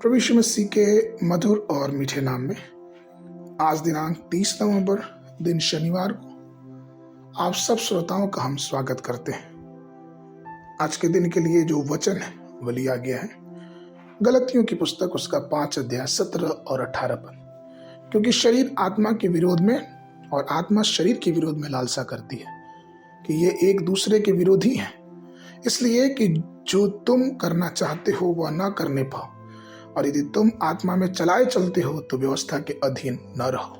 प्रभु यीशु मसीह के मधुर और मीठे नाम में आज दिनांक 30 नवंबर दिन शनिवार को आप सब श्रोताओं का हम स्वागत करते हैं। आज के दिन के लिए जो वचन है वो लिया गया है गलतियों की पुस्तक उसका 5 अध्याय 17 और 18 पद। क्योंकि शरीर आत्मा के विरोध में और आत्मा शरीर के विरोध में लालसा करती है कि ये एक दूसरे के विरोधी हैं, इसलिए कि जो तुम करना चाहते हो वह ना करने पाओ, और यदि तुम आत्मा में चलाए चलते हो तो व्यवस्था के अधीन न रहो।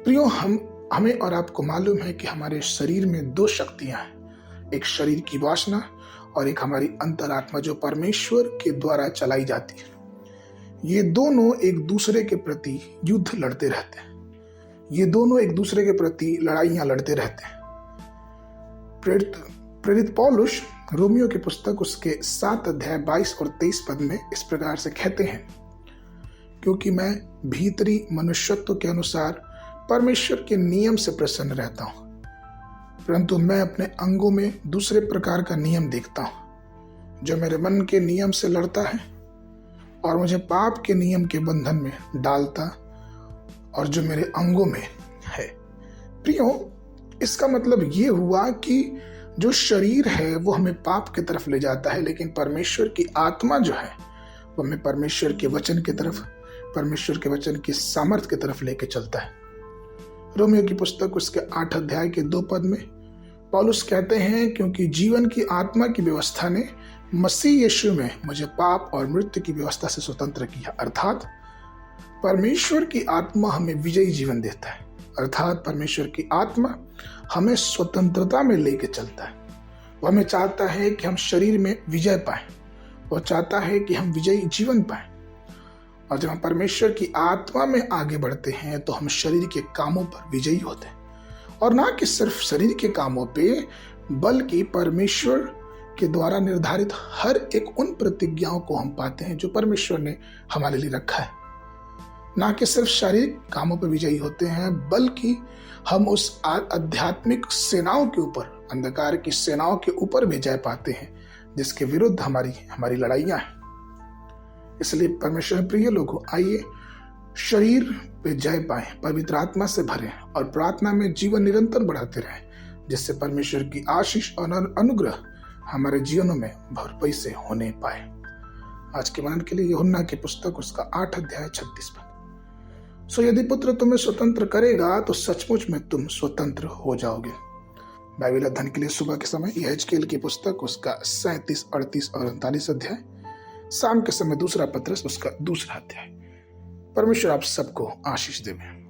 प्रियो, हमें और आपको मालूम है कि हमारे शरीर में दो शक्तियां हैं, एक शरीर की वासना और एक हमारी अंतरात्मा जो परमेश्वर के द्वारा चलाई जाती है। ये दोनों एक दूसरे के प्रति युद्ध लड़ते रहते हैं, ये दोनों एक दूसरे के प्रति लड़ाइयां लड़ते रहते हैं। प्रेरित पौलुस रोमियो की पुस्तक उसके 7 अध्याय 22 और 23 पद में इस प्रकार से कहते हैं, क्योंकि मैं भीतरी मनुष्यत्व के अनुसार परमेश्वर के नियम से प्रसन्न रहता हूं, परंतु मैं अपने अंगों में दूसरे प्रकार का नियम देखता हूं जो मेरे मन के नियम से लड़ता है और मुझे पाप के नियम के बंधन में डालता और जो मेरे अंगों में है। प्रियो, इसका मतलब ये हुआ कि जो शरीर है वो हमें पाप की तरफ ले जाता है, लेकिन परमेश्वर की आत्मा जो है वो हमें परमेश्वर के वचन की तरफ, परमेश्वर के वचन की सामर्थ की तरफ लेके चलता है। रोमियो की पुस्तक उसके 8 अध्याय के 2 पद में पौलुस कहते हैं, क्योंकि जीवन की आत्मा की व्यवस्था ने मसीह यीशु में मुझे पाप और मृत्यु की व्यवस्था से स्वतंत्र किया। अर्थात परमेश्वर की आत्मा हमें विजयी जीवन देता है, अर्थात परमेश्वर की आत्मा हमें स्वतंत्रता में लेके चलता है। वो हमें चाहता है कि हम शरीर में विजय पाएं, वो चाहता है कि हम विजयी जीवन पाएं। और जब हम परमेश्वर की आत्मा में आगे बढ़ते हैं तो हम शरीर के कामों पर विजयी होते हैं, और ना कि सिर्फ शरीर के कामों पे, बल्कि परमेश्वर के द्वारा निर्धारित हर एक उन प्रतिज्ञाओं को हम पाते हैं जो परमेश्वर ने हमारे लिए रखा है। ना कि सिर्फ शारीरिक कामों पर विजयी होते हैं, बल्कि हम उस आध्यात्मिक सेनाओं के ऊपर, अंधकार की सेनाओं के ऊपर भी जय पाते हैं जिसके विरुद्ध हमारी लड़ाइयां हैं। इसलिए परमेश्वर प्रिय लोगों, आइए शरीर पे जय पाएं, पवित्र आत्मा से भरें और प्रार्थना में जीवन निरंतर बढ़ाते रहें, जिससे परमेश्वर की आशीष और अनुग्रह हमारे जीवनों में भरपूर से होने पाए। आज के मनन के लिए यूहन्ना की पुस्तक उसका 8 अध्याय 36 पद। सो यदि पुत्र तुम्हें स्वतंत्र करेगा तो सचमुच में तुम स्वतंत्र हो जाओगे। बाइबल अध्ययन के लिए सुबह के समय यहेजकेल की पुस्तक उसका 37, 38 और 39 अध्याय, शाम के समय 2 पत्रस उसका 2 अध्याय। परमेश्वर आप सबको आशीष देवे।